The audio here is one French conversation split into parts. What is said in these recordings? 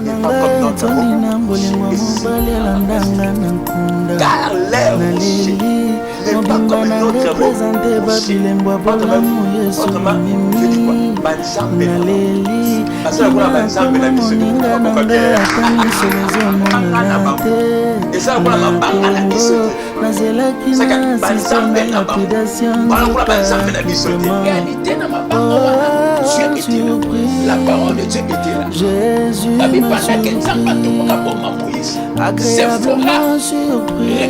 n'est pas comme notre car l'œuvre n'est pas comme une autre aussi. Autrement, je dis quoi? Banzambe. Parce que la banzambe la mission et ça, on a ma banque à la mission. C'est que banzambe la banque. Voilà pour la banzambe la mission. Réalité dans ma banque. Dieu était là. La parole de Dieu était là. Jésus la Bible pendant qu'elle s'en va tout pour Moïse. C'est fera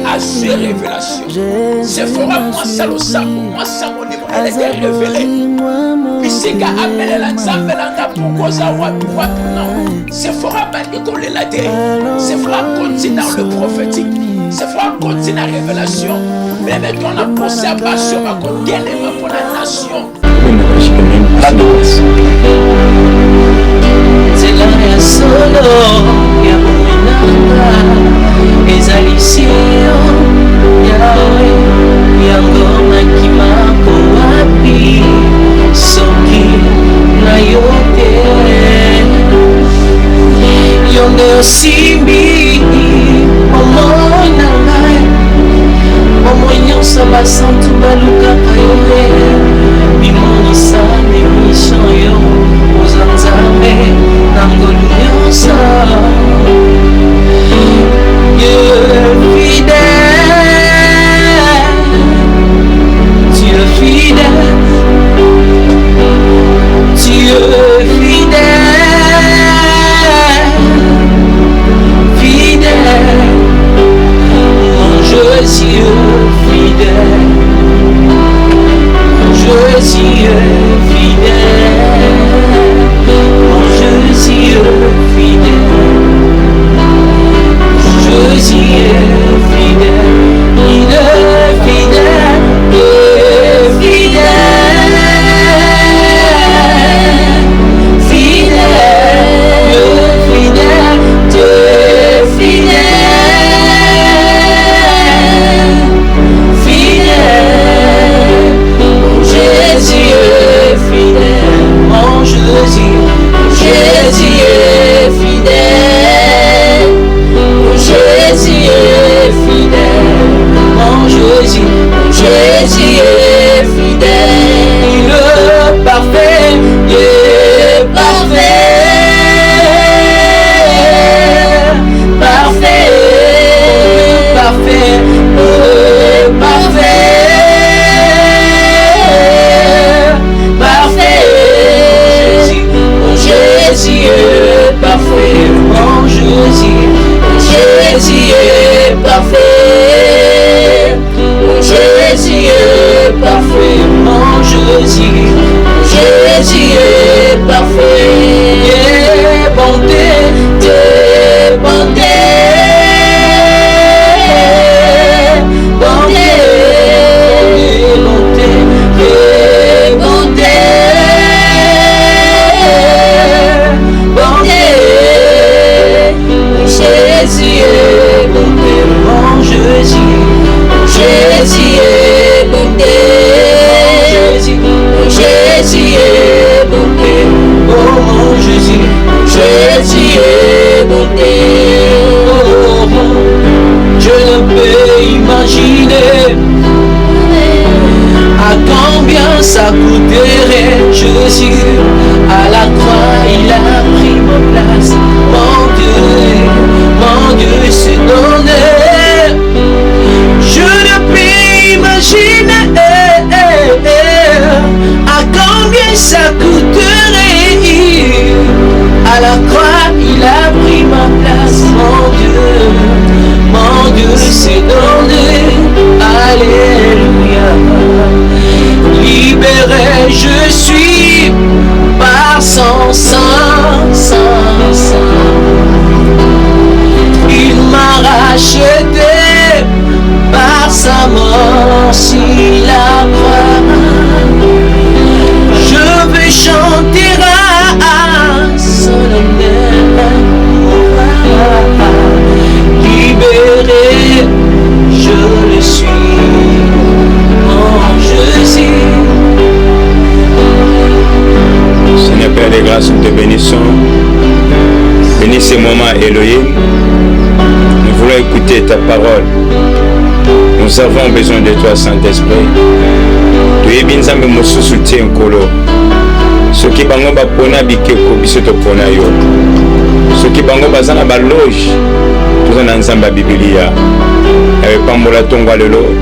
à ses révélations. C'est fera moi ça le sang, moi ça mon démon elle est révélée. Puis c'est qu'à appeler la nzambe la pour cause à non. C'est fera bandi qu'on l'a dit. C'est fera continuer dans le prophétique. C'est fera continuer la révélation. Mais maintenant on a posé à passion à côté pour la nation. C'est la solo ya muinanga ezalisio yawe yangona kimako wapi soki na yote yonde osimbi omona ngai omonyosa basantu balukaka yoye bimonisa emission yo ozanzambe nangolunyosa Dieu fidèle Dieu fidèle fidèle mon Jésus fidèle Jésus fidèle mon Jésus fidèle Jésus est fidèle, il est fidèle, fidèle, fidèle, fidèle, Dieu est fidèle, fidèle, mon Jésus est fidèle, mon Jésus est fidèle. Jésus est fidèle, mon Jésus est fidèle, il est parfait, il est parfait, parfait, parfait, parfait, parfait, mon Jésus est parfait, mon Jésus est parfait, mon Jésus est parfait, mon Jésus est parfait, Dieu bonté, Dieu bonté, bonté, bonté, Dieu bonté, bonté, Jésus est bonté, mon Jésus est bonté, Jésus est bonté, oh mon Jésus est bonté, oh, je ne peux imaginer à combien ça coûterait Jésus, à la croix il a pris ma place, mon Dieu s'est donné, je ne peux imaginer à combien ça coûterait, à la croix il a pris ma place, mon Dieu s'est donné, alléluia, libéré je suis par son sang, il m'a racheté par sa mort sur la croix, je vais chanter à son honneur, libéré je le suis, mon Jésus, bénis ces moments, Elohim. Nous voulons écouter ta parole. Nous avons besoin de toi, Saint-Esprit. Tu es bien zambé mosu soutien kolo. Ce qui bango ba pona bikeko biso to pona yo. Ce qui bango bazana ba loge. Tout en ensemble Biblia. Avec pambola tonga lelo.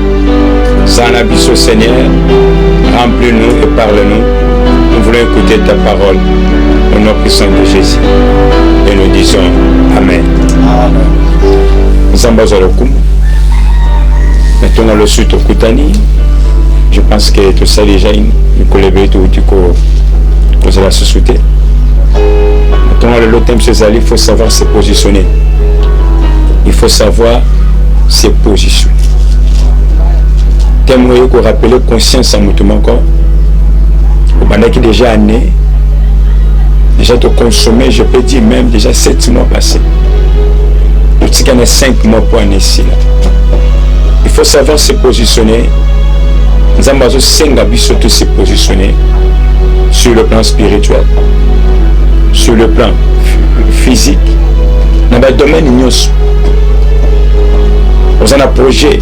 Zana biso Seigneur. Remplis-nous et parle-nous. Nous voulons écouter ta parole. Au nom puissant de Jésus. Et nous disons Amen. Amen. Maintenant le suite au Koutani. Je pense que tout ça déjà nous collègues tout du coup cause la société. Maintenant le thème c'est il faut savoir se positionner. Il faut savoir se positionner. Thème où qu'on rappelle conscience en mouvement encore. Au bandit qui déjà né. Déjà te consommer, je peux dire même déjà 7 mois passés. Le petit can est 5 mois pour un ici là. Il faut savoir se positionner. Nous avons 5 habits surtout se positionner sur le plan spirituel, sur le plan physique, dans le domaine nous avons un projet.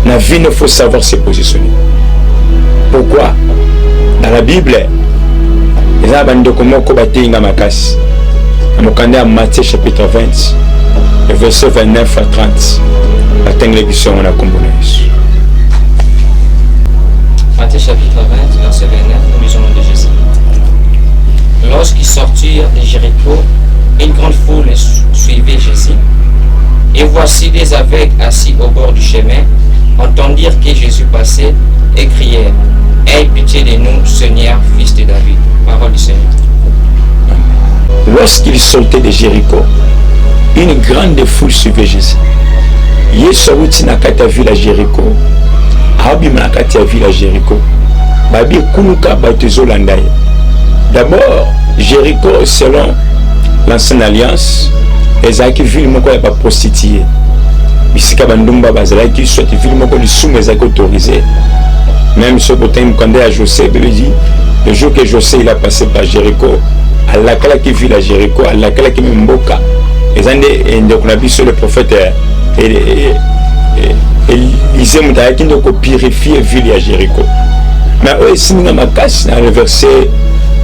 Dans la vie, il faut savoir se positionner. Pourquoi? Dans la Bible, les abandons comme Kobatinga Makas. Dans Matthieu chapitre 20, verset 29 à 30. Atteindre l'édition on a combiné. Matthieu chapitre 20, verset 29, nous lisons le nom de Jésus. Lorsqu'ils sortirent de Jéricho, une grande foule suivait Jésus. Et voici des aveugles assis au bord du chemin, entendirent que Jésus passait et crièrent: aie pitié de nous, Seigneur, fils de David. Parole du Seigneur. Lorsqu'ils sortaient de Jéricho, une grande foule suivait Jésus. Yesu nakata ville à Jéricho. Abi nakata ville à Jéricho. Babi kunuka batuzo landai. D'abord, Jéricho selon l'ancienne alliance, ezaki ville moko ya ba prostituée. Bisika bandumba bazalaki soit ville moko li soumé ezaki autorisé. Même ce botin quand à José, il dit le jour que José il a passé par Jéricho, à la kala qui vit à Jéricho, à la kala qui mboka. Et le prophète Élisée qui nous purifier ville à Jéricho. Mais aussi dans le verset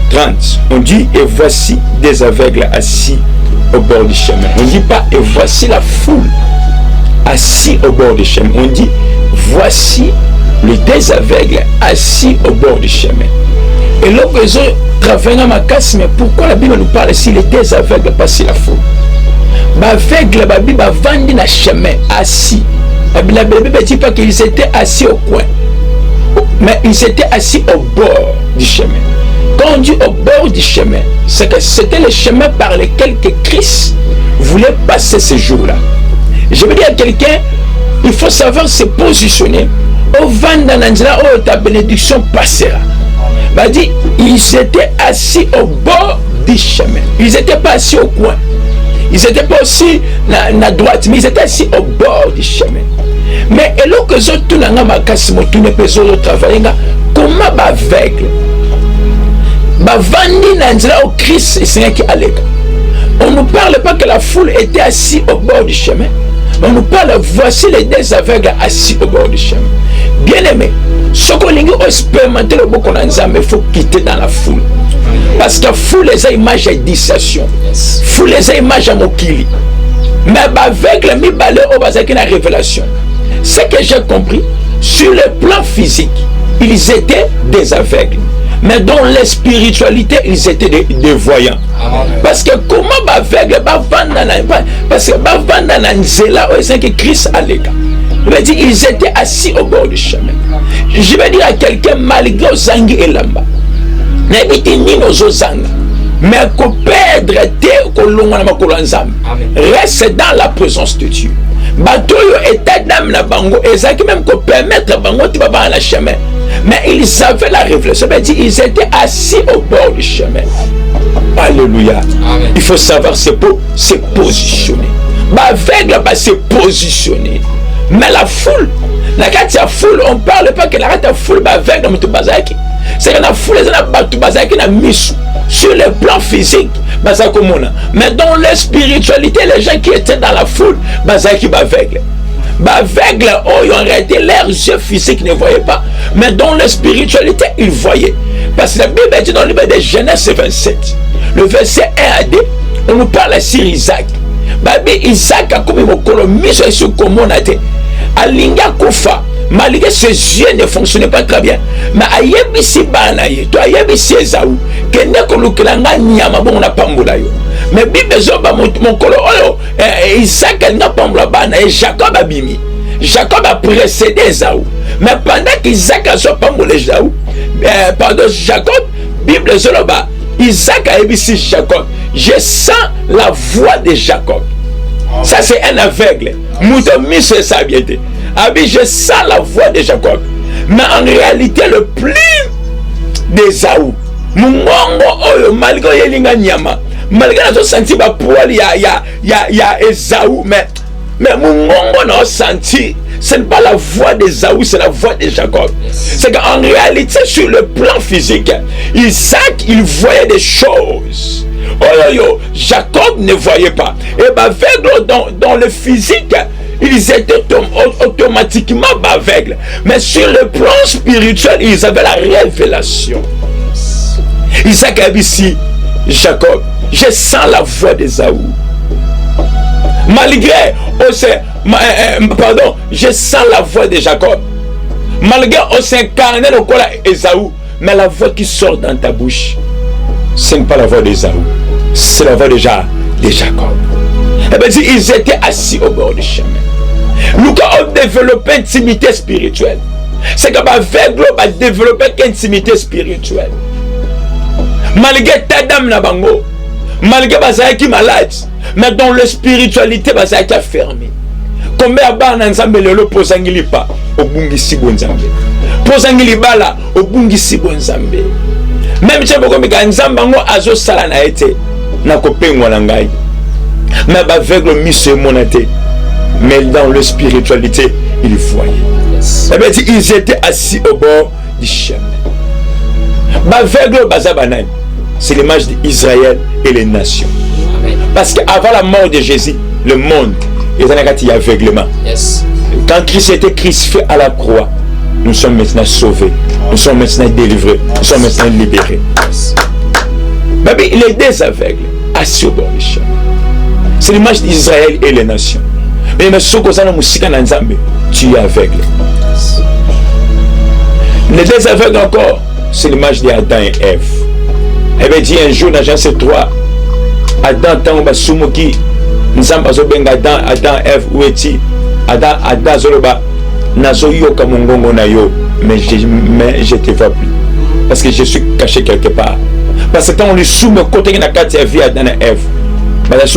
30, on dit et voici des aveugles assis au bord du chemin. On ne dit pas et voici la foule assis au bord du chemin. On dit voici les deux aveugles assis au bord du chemin. Et là, ils ont travaillé dans ma casse, mais pourquoi la Bible nous parle ici les deux aveugles passer la foule? Aveugle, la Bible vendit dans le chemin, assis. La Bible ne dit pas qu'ils étaient assis au coin, mais ils étaient assis au bord du chemin. Quand on dit au bord du chemin, c'est que c'était le chemin par lequel que Christ voulait passer ce jour-là. Je veux dire à quelqu'un, il faut savoir se positionner au vent dans l'endroit où ta bénédiction passera. Va dire, ils étaient assis au bord du chemin. Ils n'étaient pas assis au coin. Ils n'étaient pas aussi à la droite, mais ils étaient assis au bord du chemin. Mais et là que les autres n'ont pas travaillé, comment aveugle vandi n'endroit où Christ est Seigneur qui allait. On ne nous parle pas que la foule était assise au bord du chemin. On nous parle, voici les deux aveugles assis au bord du chemin. Bien aimé, ce qu'on a expérimenté le beaucoup d'ensemble, il faut quitter dans la foule. Parce que la foule les a images à distinction. Foule les a images à mokili. Mais aveugle, mi balé au bazaki la révélation. Ce que j'ai compris, sur le plan physique, ils étaient des aveugles. Mais dans la spiritualité, ils étaient des voyants. Parce que comment aveugle, parce que Christ allait. Ils étaient assis au bord du chemin. Je vais dire à quelqu'un, malgré Zangi et Lamba, mais qu'on perdre reste dans la présence de Dieu. Batoyo état d'âme na bango, ezaki même qu'on permettre bango tu vas dans le chemin. Mais ils avaient la révélation. Ils étaient assis au bord du chemin. Alléluia. Amen. Il faut savoir se positionner. Aveugle se positionner. Mais la foule, La carte ya foule, on parle pas que la carte ya foule avec dans tout bazaki. C'est que la foule les a tout bazaki na misu sur le plan physique bazako mona. Mais dans la spiritualité, les gens qui étaient dans la foule bazaki aveugle. Aveugle, oh, en réalité, leurs yeux physiques ne voyaient pas. Mais dans la spiritualité, ils voyaient. Parce que la Bible dit dans le livre de Genèse 27, le verset 1 à 2, on nous parle sur Isaac. Babi Isaac a comme une colonie sur comment on a été. Alinga Kofa, malgré ses yeux ne fonctionnaient pas très bien. Mais ayebisi banaye, toi ayebisi Esaou, que ne kolukelanga nyama bon na pambola yo. Mais Bible zoba mon kolo oyo, Isaac n'a pas bana et Jacob a bimi. Jacob a précédé Esaou. Mais pendant qu'Isaac a pas pambola Esaou, pardon Jacob, Bible zoba, Isaac a ayebisi Jacob. Je sens la voix de Jacob. Ça c'est un aveugle. Mouton mis sa biété. Abi, je sens la voix de Jacob. Mais en réalité, le plus d'Esaou. Mungongo oyo malgré yelinga nyama. Malgré notre senti ba poil ya Esaou, mais mungongo n'a senti. Ce n'est pas la voix d'Esaou, c'est la voix de Jacob. C'est qu'en réalité, sur le plan physique, Isaac, il voyait des choses. Oh, Jacob ne voyait pas. Et aveugle dans le physique, ils étaient automatiquement aveugles. Mais sur le plan spirituel, ils avaient la révélation. Isaac a dit ici, Jacob, je sens la voix d'Esaou. Malgré, je sens la voix de Jacob. Malgré, on s'incarne au col d'Esaou, mais la voix qui sort dans ta bouche, ce n'est pas la voix d'Esaou, c'est la voix de Jacob. Et bien, ils étaient assis au bord du chemin. Nous avons développé une intimité spirituelle. C'est que l'aveugle va développer une intimité spirituelle. Malgré ta dame na bango, malgré bazaya qui malade, mais dans la spiritualité bazaya qui a fermé. Combien ba na nzambe lelo posangili pa obungisi bonzambe. Posangili bala obungisi bonzambe. Même si beaucoup de nzambe bango azo sala na été na kopengwa na ngai. Mais aveugle mise monate. Mais dans la spiritualité, ils voyaient. Yes. Ils étaient assis au bord du chemin. Aveugle bazabanai. C'est l'image d'Israël et les nations. Amen. Parce qu'avant la mort de Jésus, le monde est en aveuglement. Yes. Quand Christ était crucifié à la croix, nous sommes maintenant sauvés, nous sommes maintenant délivrés, nous sommes maintenant libérés. Yes. Les deux aveugles assis au bord du chemin. C'est l'image d'Israël et les nations. Mais ce que tu es aveugle. Les deux aveugles encore, c'est l'image d'Adam et Ève. Elle avait dit un jour dans Genèse 3, Adam tanga sumuki, nzamba zobenga Adam Ève où est-il? Adam zoloba nazo yoka mongongo na yo, mais je te vois plus parce que je suis caché quelque part. Parce que quand on lui soumet côté na carte vie Adam et Ève,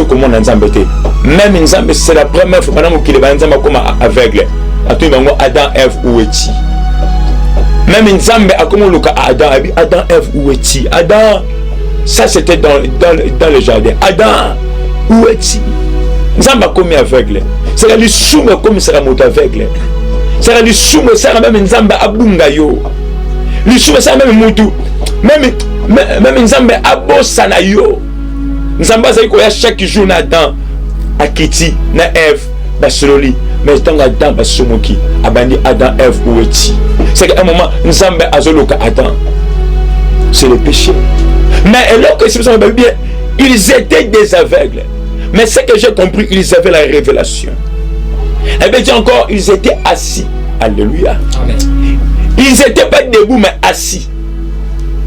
comment nzamba te. Même nzamba c'est la première fois pendant qu'il est nzamba comme aveugle. Atu bango Adam Ève où est-il? Même Nzambe a comme le cas Adam, Ève, où es-tu? Adam, ça c'était dans le jardin. Adam, où es-tu? Nzambe a comme aveugle. C'est la soume comme ça la aveugle. C'est la soume ça même Nzambe a bungayo. Le soume ça même mutu. Même Nzambe a bossana yo. Nzambe ça ko ya chaque jour na Adam, a Kiti, na Ève, basololi. Mais tant Adam basomoki, abandi Adam, Ève, où es-tu? C'est qu'à un moment, Nzambe azoloka Adam. C'est le péché. Mais alors que ils étaient des aveugles. Mais ce que j'ai compris, ils avaient la révélation. Et bien encore, ils étaient assis. Alléluia. Amen. Ils n'étaient pas debout, mais assis.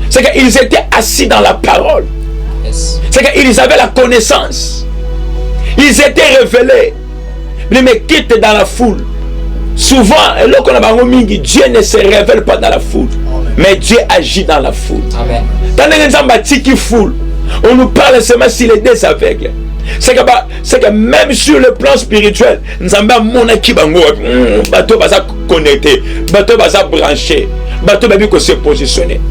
C'est qu'ils étaient assis dans la parole. Yes. C'est qu'ils avaient la connaissance. Ils étaient révélés. Mais quitte dans la foule. Souvent, Dieu ne se révèle pas dans la foule. Amen. Mais Dieu agit dans la foule. Amen. On nous parle seulement s'il est des aveugles. C'est que même sur le plan spirituel, nous avons bateau va connecté, bateau va branché, bateau va se positionner.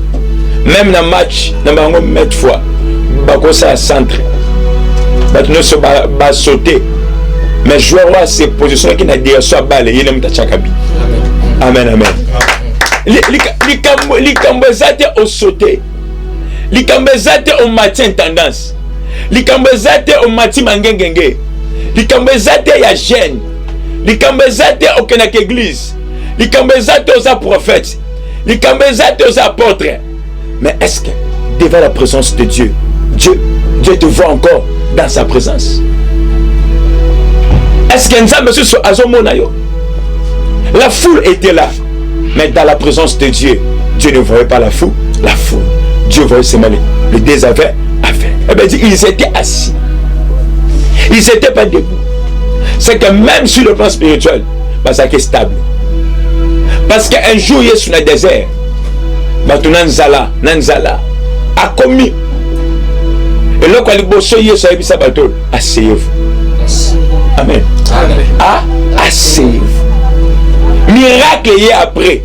Même dans le match, nous avons mettre fois, bateau ça centre, bateau va sauter. Mais joueur va se positionner qui n'a direction à balle, il est même tachakabi. Amen, amen. Likambezate au sauté. Likambezate au maintien tendance. Likambezate au maintien mangengenge. Likambezate ya jeune. Likambezate au kenak église. Likambezate aux prophètes. Likambezate aux apôtres. Mais est-ce que devant la présence de Dieu, Dieu te voit encore dans sa présence? Est-ce que Nzambe sur Azomonayo? La foule était là, mais dans la présence de Dieu, Dieu ne voyait pas la foule. Dieu voyait seulement les deux avaient. Eh bien, ils étaient assis. Ils n'étaient pas debout. C'est que même sur le plan spirituel, parce que c'est stable. Parce qu'un jour, il est sur le désert. Nanzala a commis. Et là, quand il bosse, il est sur le bateau. Asseyez-vous. Amen. Asseyez-vous. Miracle est après.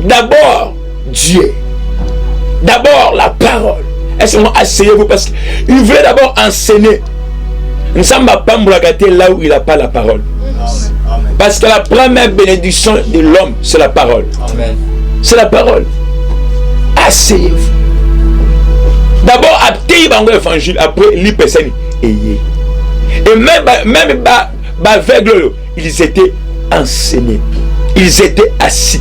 D'abord, Dieu. D'abord, la parole. Est-ce que asseyez-vous parce qu'il voulait d'abord enseigner. Nous ne sommes pas gâter là où il n'a pas la parole. Parce que la première bénédiction de l'homme, c'est la parole. C'est la parole. Asseyez-vous. D'abord, après l'évangile, après l'hypercène. Et même aveugles, ils étaient enseignés. Ils étaient assis.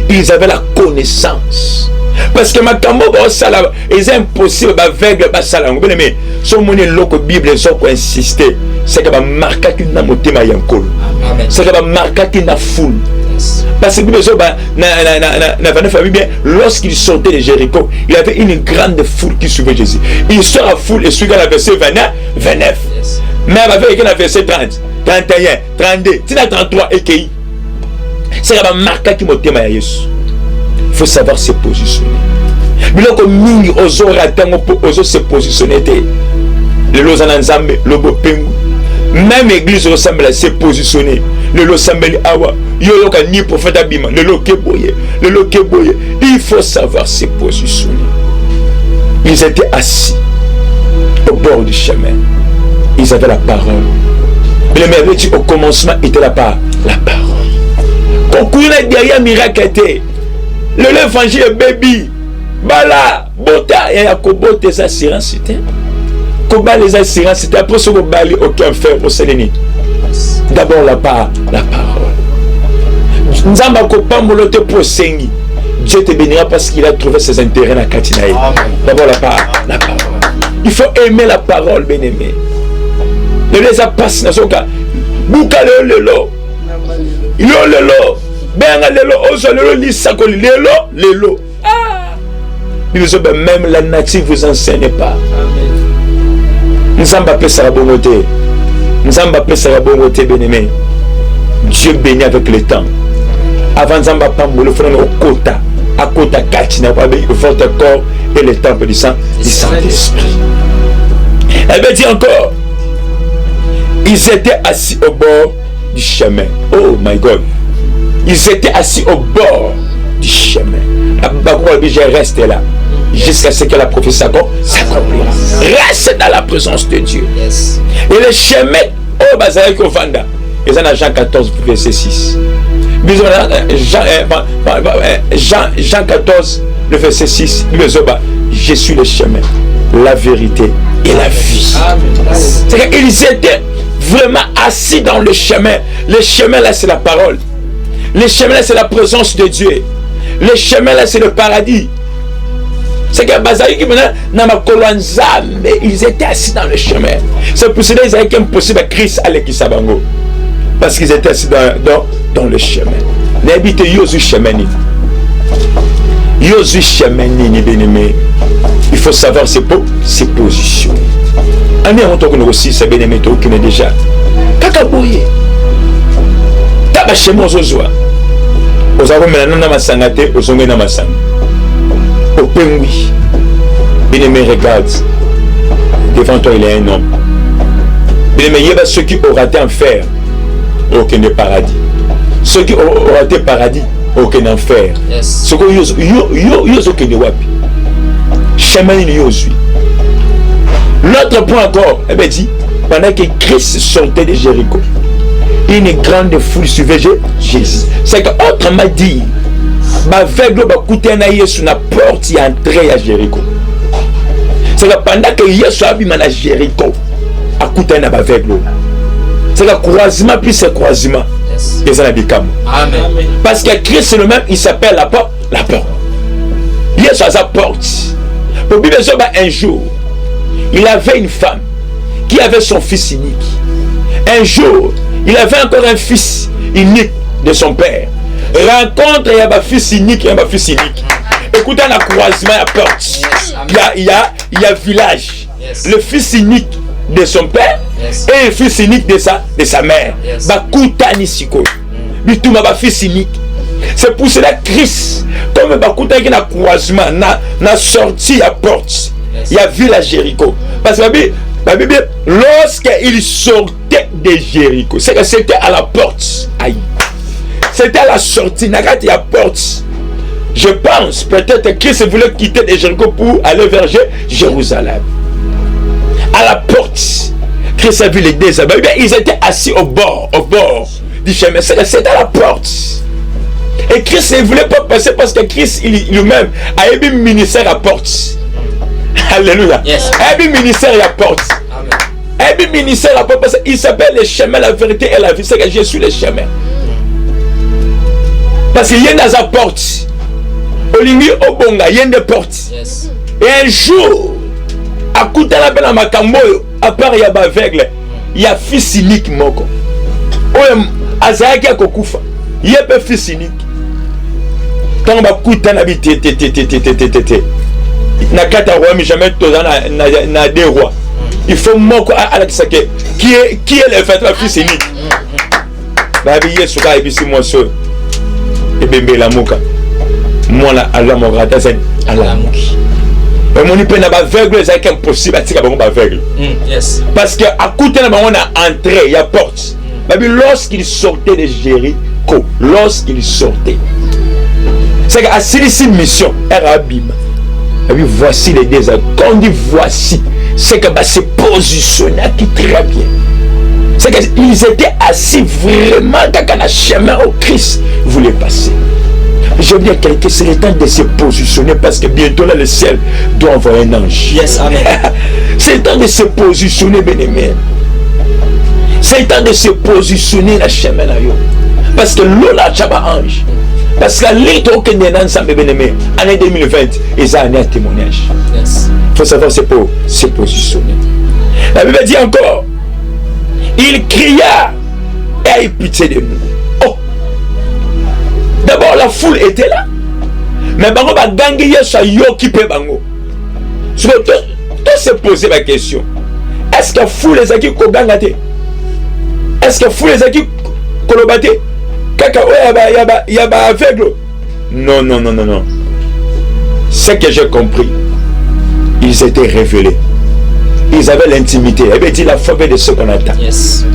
Ils avaient la connaissance. Parce que ma cambo sala est impossible aveugle ba sala ngobele mais so moni loko Bible so ko insister c'est que ba marquer qu'il na motema yankolo c'est que ba marquer qu'il na foule parce que Bible so ba na famille bien lorsqu'il sortait de Jéricho il y avait une grande foule qui suivait Jésus il sort la foule et suivait la verset 29 mais avec la verset 30 31 32 33 et qui c'est que ba marquer qu'il motema ya Yesu. Il faut savoir se positionner. Mais là, comme nous, on se positionner. Le Lozananzambe, le Bopengu. Même l'église ressemble à se positionner. Le Losambeli Awa. Yolo ni prophète Abima. Le Lokeboye. Le Lokeboye. Il faut savoir se positionner. Ils étaient assis au bord du chemin. Ils avaient la parole. Mais le merveilleux au commencement était la parole. Quand on a derrière miracle était. L'évangile baby bala bota et yakobo tes assurances c'était koba les assurances c'était après ce que bali aucun faire au Séléni d'abord la parole nzamba ko pambolote pour sengi Dieu te bénira parce qu'il a trouvé ses intérêts dans Katinaï d'abord la parole il faut aimer la parole bien-aimé ne les a pas dans son cas bouka lelo ben lelo ozo lelo lisako lelo même la nature vous enseigne pas Nzamba peut sa bonté bien-aimé Dieu bénit avec le temps avant Nzamba pambolo frère au kota à kota katina votre corps et le temple du Saint-Esprit. Elle me dit encore ils étaient assis au bord du chemin. Oh my God. Ils étaient assis au bord du chemin. Je reste là jusqu'à ce que la prophétie s'accomplira. Reste dans la présence de Dieu. Yes. Et le chemin au Bazarek au Vanda. Et ça dans Jean 14 verset 6. Jean 14 le verset 6. Je suis le chemin, la vérité et la vie. C'est qu'ils étaient vraiment assis dans le chemin. Le chemin là c'est la parole. Le chemin là c'est la présence de Dieu. Le chemin là c'est le paradis. C'est que Bazari mais ils étaient assis dans le chemin. C'est pour cela qu'ils avaient impossible à Christ à l'Ekisabango. Parce qu'ils étaient assis dans le chemin. N'habite Yosu Chemeni. Yosu Chemeni, bien-aimé. Il faut savoir ses positions. On est en train de aussi, c'est bien-aimé, qui est déjà. Kakabouye. Tabachemo Zozoa. Nous avons maintenant ma sangate, aux ongés na sang. Au pengui. Bien-aimé, regarde. Devant toi, il y a un homme. Bien-aimé, il y a ceux qui auront raté enfer, aucun paradis. Ceux qui auront raté paradis, aucun enfer. Ceux qui ont aucun wapi. Chemin Yosu. L'autre point encore, elle dit, pendant que Christ sortait de Jéricho, une grande foule suivait Jésus. C'est qu'autrement dit, l'aveugle va coûter un aïe sur la porte et entrer à Jéricho. C'est que pendant que Jésus a vu à Jéricho, a coûté un aveugle. C'est que croisement plus c'est croisement. Et ça n'a pas Amen. Parce que Christ le même, il s'appelle la porte. La porte. Jésus a sa porte. Pour Bible, un jour, il avait une femme qui avait son fils unique. Un jour, il avait encore un fils unique de son père. Rencontre, il y a un fils unique, il y a un fils unique. Écoutez, la croisement, il y a porte. Il y a village. Le fils unique de son père et le fils unique de sa mère. Bakutani siko. Bituma ba fils unique. C'est pour cela que Christ, comme Bakutani qui na croisement, na sorti à porte. Il y a village Jéricho. Parce que la Bible, lorsqu'il sortait de Jéricho, c'est que c'était à la porte. Aïe. C'était à la sortie, il y a la porte. Je pense peut-être que Christ voulait quitter de Jéricho pour aller vers Jérusalem. À la porte, Christ a vu les deux. Ils étaient assis au bord du chemin. C'était à la porte. Et Christ ne voulait pas passer parce que Christ lui-même a eu un ministère à la porte. Alléluia. Yes. Un ministère à la porte. Un ministère à la porte parce qu'il s'appelle le chemin, la vérité et la vie. C'est que je suis le chemin. Parce qu'il y a dans la porte. Olingi Obonga, il y a une porte. Yes. Et un jour, à côté de la peine à Makamboyo, à part il y a aveugle, il y a fils unique moko. Azaki a kokufa, il y a un fils unique. Quand on va couper na biti na kata roi mais jamais toza na deux rois. Il faut moko à qui est le fait la fils unique. Babi Yesu ka ebisi monso. Ebembe la moka. Moi la ala mo rata sen ala moki. Mais mon ipé n'a pas aveugle, c'est impossible à tirer un aveugle. Yes. Parce que à côté de on a entré, il y a porte. Mais lorsqu'il sortait de Jéricho, lorsqu'il sortait, c'est qu'à cette mission, Arabim. Et puis voici les deux. Quand on dit voici, c'est que c'est positionné qui très bien. C'est qu'ils étaient assis vraiment dans le chemin au Christ voulait passer. Je veux dire quelqu'un, c'est le temps de se positionner parce que bientôt là le ciel doit envoyer un ange. Yes, amen. C'est le temps de se positionner, bien-aimé. C'est le temps de se positionner dans le chemin là. Parce que l'eau là, tu as un ange. Parce que la liste au Kenya ensemble, bien-aimé, année 2020, ils ont un témoignage. Yes. Il faut savoir se positionner. La Bible dit encore, il cria et il pitié de nous. D'abord la foule était là. Mais bango ba gangi yeso yo qui peut bango. Tu se poser la question. Est-ce que foule les aki ko gangate? Est-ce que foule les aki kolobate? Kaka ya ba aveugle. Non. Ce que j'ai compris, ils étaient révélés. Ils avaient l'intimité. Et bien dit la foi de ce qu'on attend. Yes.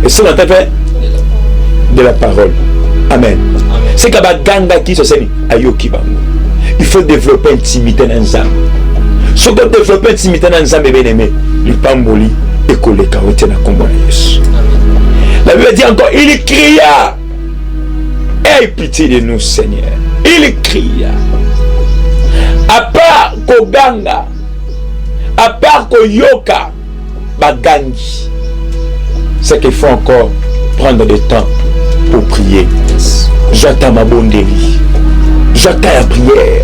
Et ce qu'on attend de la parole. Amen. C'est que Ganga qui se sait ayoki bango. Il faut développer intimité dans l'âme. Ce qu'on développe intimité dans l'âme, bien aimé, le pamboli et collé karoté na kombo na Yesu. La Bible dit encore, il cria, aie pitié de nous, Seigneur. Il cria. À part Koganga, à part Koyoka, Bagangi, c'est qu'il faut encore prendre le temps pour prier. J'attends ma bonne délit. J'attends la prière.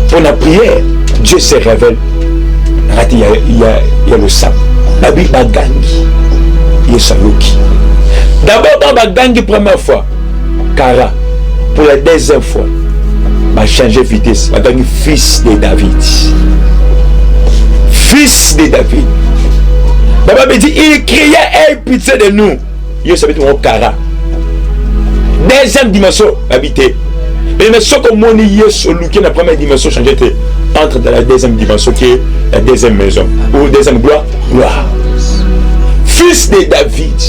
Pour la prière, Dieu se révèle. Il y a le sang. La Bible Bagangi. Il y a Sayoki. D'abord dans Bagangi, première fois. Kara. Pour la deuxième fois, m'a changé de vitesse. Bagangi, fils de David. Fils de David. La Bible dit, il criait, aie pitié de nous. Il y a mon Kara. Deuxième dimension, habité. Mais ce que mon Yesu, la première dimension, changé entre dans la deuxième dimension qui est la deuxième maison. Ou deuxième gloire. Fils de David,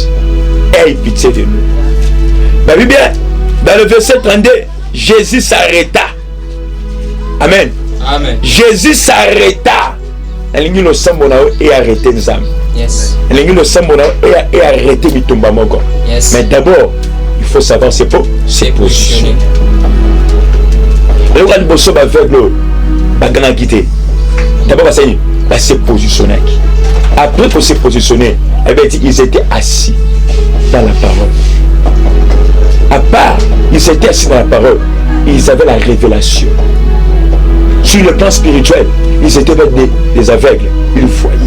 aie pitié de nous. La Bible, dans le verset 32, Jésus s'arrêta. Amen. Jésus s'arrêta elingi lo sambo na et arrêter nzambe. Yes. Elingi lo sambo na et arrêter bitumba moko. Yes. Mais d'abord, il faut savoir c'est positionner. Le roi de Bosso va faire le bagana quitter. D'abord, va se positionner. Après qu'on s'est positionné, ils étaient assis dans la parole. À part, ils étaient assis dans la parole, ils avaient la révélation. Sur le plan spirituel, ils étaient des aveugles, ils voyaient.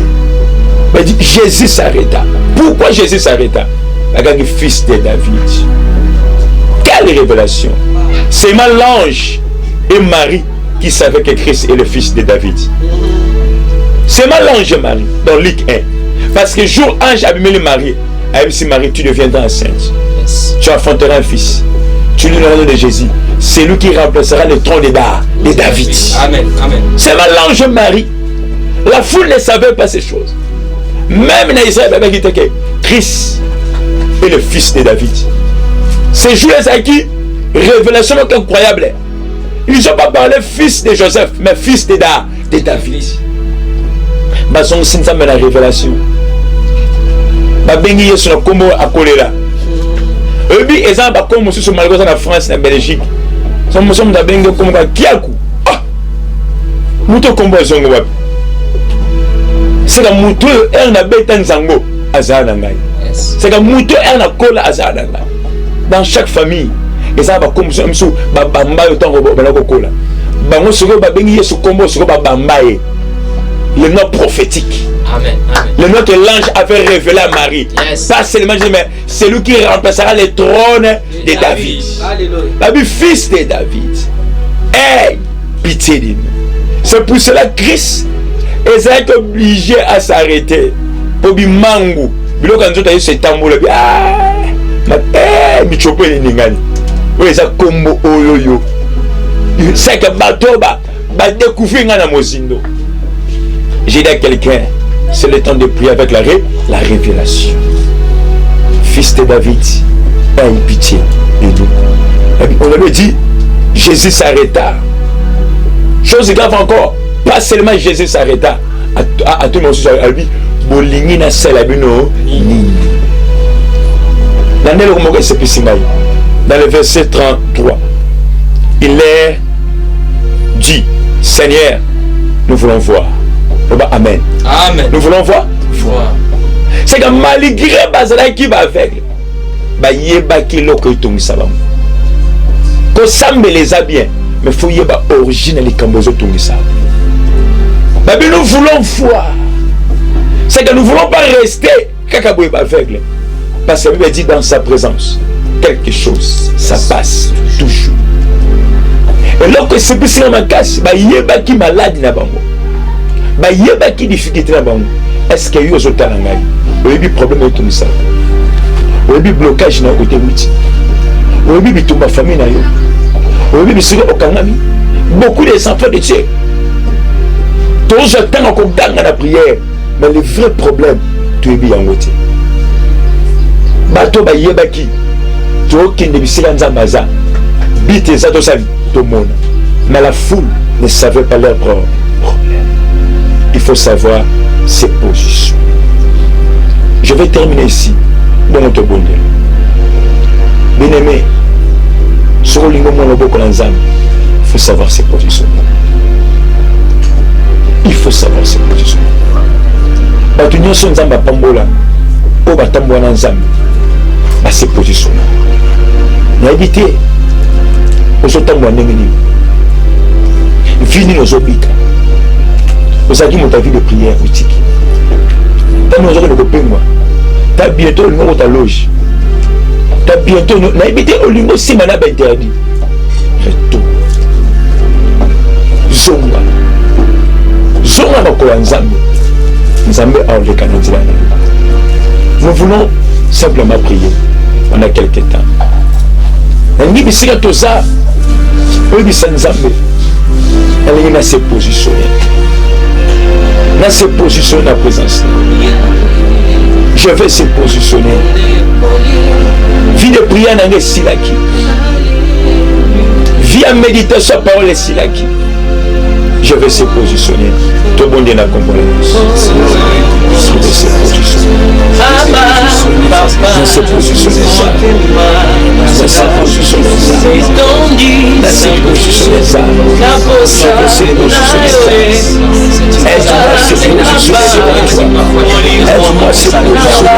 Mais Jésus s'arrêta. Pourquoi Jésus s'arrêta? Le fils de David. Quelle révélation! C'est mal l'ange et Marie qui savaient que Christ est le fils de David. C'est mal l'ange et Marie, dans Luc 1. Parce que jour ange a abîmé le mari. A dit Marie, tu deviendras enceinte. Yes. Tu enfanteras un fils. Tu lui donneras le nom de Jésus. C'est lui qui remplacera le trône de David. Amen. Amen. C'est mal l'ange Marie. La foule ne savait pas ces choses. Même dans Israël, il dit que Christ est le fils de David. C'est juste à qui révélation incroyable. Ils n'ont pas parlé fils de Joseph, mais fils de David. Ils ont signé la révélation. Babengi yesu na kombo akolela. Ebi ezamba kombo susu malikosa na France na Belgique. Somo da bengi kombo ka kiaku. Ah. Muto kombo zongo wapi. Seka muto na beta nzango azana ngai. Seka muto na kola azana ngai. Dans chaque famille, ezamba kombo susu babamba yo tango balako kola. Bango soko babengi yesu kombo soko babamba e. Le nom prophétique. Amen. Amen. Le nom que l'ange avait révélé à Marie. Yes. Pas seulement, mais c'est lui qui remplacera le trône de David. Alléluia. Fils de David. Aie pitié de nous. C'est pour cela que Christ est obligé à s'arrêter. Pour lui mangu. Bilo quand tu as eu ce tambour, michopo ni ningani. Oui, ça combo oyoyo. C'est que bateau va découvrir ngana mozindo. J'ai dit à quelqu'un, c'est le temps de prier avec la révélation. Fils de David, aie pitié de nous. On avait dit, Jésus s'arrêta. Chose grave encore, pas seulement Jésus s'arrêta. À tout le monde, à lui, bolingi na selabino ni. Dans le verset 33, il est dit, Seigneur, nous voulons voir. Amen. Amen. Nous voulons voir. C'est que malgré Bazala qui va avec, yeba qui loko itongi sabamu. Ko sambe les a bien, mais faut yeba origine les kambozo tongi sabamu. Nous voulons voir. C'est que nous voulons pas rester kakaboué aveugle. Parce que la Bible dit dans sa présence, quelque chose, ça passe toujours. Et lorsque c'est plus dans ma casse, yeba qui malade na bango. Yeba qui difficulté na bango. Est-ce qu'il y a eu aux autres langages? Il y a eu problème avec tout ça. Il y a eu blocage dans le côté outil. Il y a eu tout ma famille. Il y a eu sur Okangami. Beaucoup des enfants de Dieu. Tous les temps qu'on gagne la prière. Mais le vrai problème, tu es bien en côté. Bato yeba qui. Tu as aucun débissé dans Zambaza. Bite ça tout ça tout le monde. Mais la foule ne savait pas leur problème. Il faut savoir ses positions. Je vais terminer ici. Bon, notre bonheur. Bien aimé, sur le lingo mon il faut savoir ses positions. Il faut savoir ses positions. Batunyo son nzamba pambola, o batambola nzamba, ba ses positions. Na éviter, o sotambola ndengeni. Fini nos obika. Vous avez mon avis de prière boutique. T'as nos le copain moi. T'as bientôt le numéro de ta loge. T'as bientôt n'a évité au numéro si mana interdit. Retour. Zonga. Zonga na kolanzambe. Nzambe a le canadien. Nous voulons simplement prier pendant quelques temps. Ngi bisika toza. Obi sanzambe. Elle est se positionner. Dans se positionner dans la présence. Je vais se positionner. Vie de prière dans les silaki. Vie à méditation parole les silaki. Je vais se positionner. Tout le monde est dans le combat. Je vais se positionner. Je vais se positionner ça. Je vais se positionner ça. Je vais se positionner ça. Je vais se positionner ça. Aide-moi à se positionner sur toi.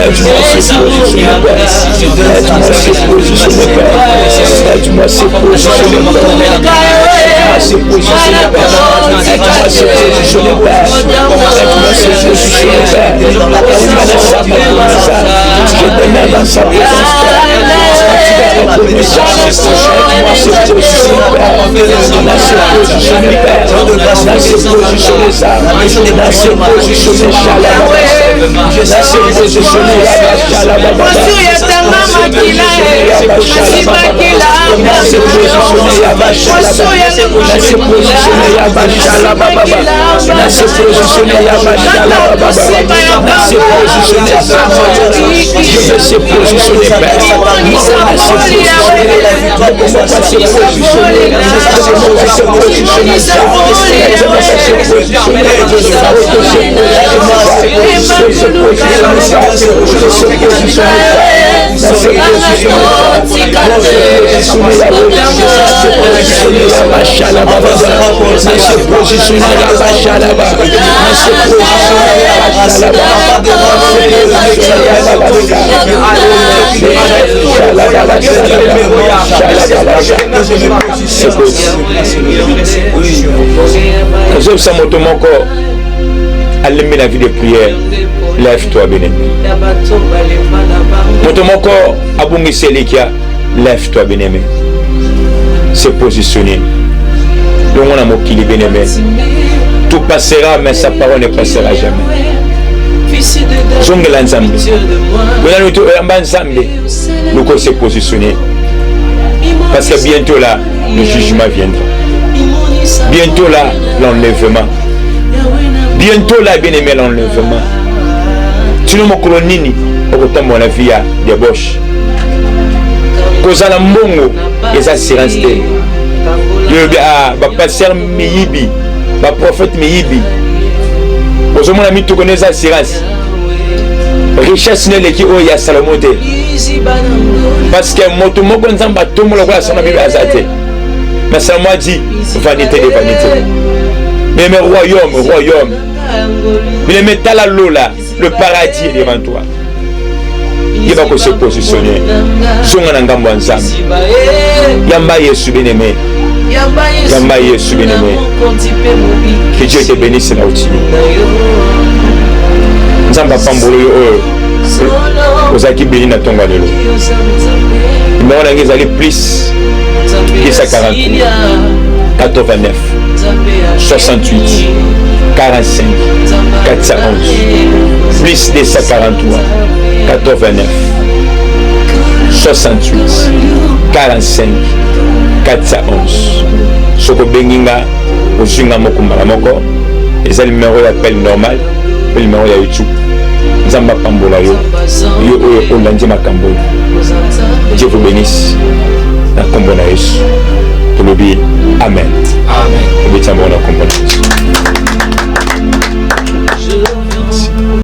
Aide-moi à se positionner. Aide-moi à se positionner. Aide-moi à se positionner. Aide-moi à se positionner. Aide-moi à se positionner. Allumer la vie de prière, lève-toi, béni. Motomoko abungi selikia, lève-toi, béni. Se positionner. Donc on a mokili béni. Tout passera, mais sa parole ne passera jamais. Zongela nzambe. Nous allons se positionner. Parce que bientôt là, le jugement viendra. Bientôt là, l'enlèvement. Bientôt là, bien aimé, l'enlèvement. Tu ne m'as pas dit que mon vie a débauche. Cause à la mongo, les assurances. Le pasteur Miyibi, le prophète Miyibi. Cause mon ami, tu connais les assurances. Richesse n'est l'équipe où il y a Salomon. Parce que mon tout le monde a tout le monde a son Bible azate. Mais Salomon a dit vanité de vanité. Mais le royaume. Mais le métal à l'eau là, le paradis est devant toi. Il va se positionner. Songa ngambo nzambe. Yamba Yesu bien-aimé. Yamba Yesu bien-aimé. Que Dieu te bénisse là où tu es. Nzamba pambolo yo. Ozaki béni na tonga lelo. Numéro d'angé allé plus que ça 43 89 68 45 411 plus de 143 89 68 45 411 Soko Benginga Osunga Mokumbala Moko et c'est le numéro d'appel normal le numéro de YouTube Zamba Pambola yo Olandi Makambo. Dieu vous bénisse na kombo na Yesu. Tolobi amen. Amen.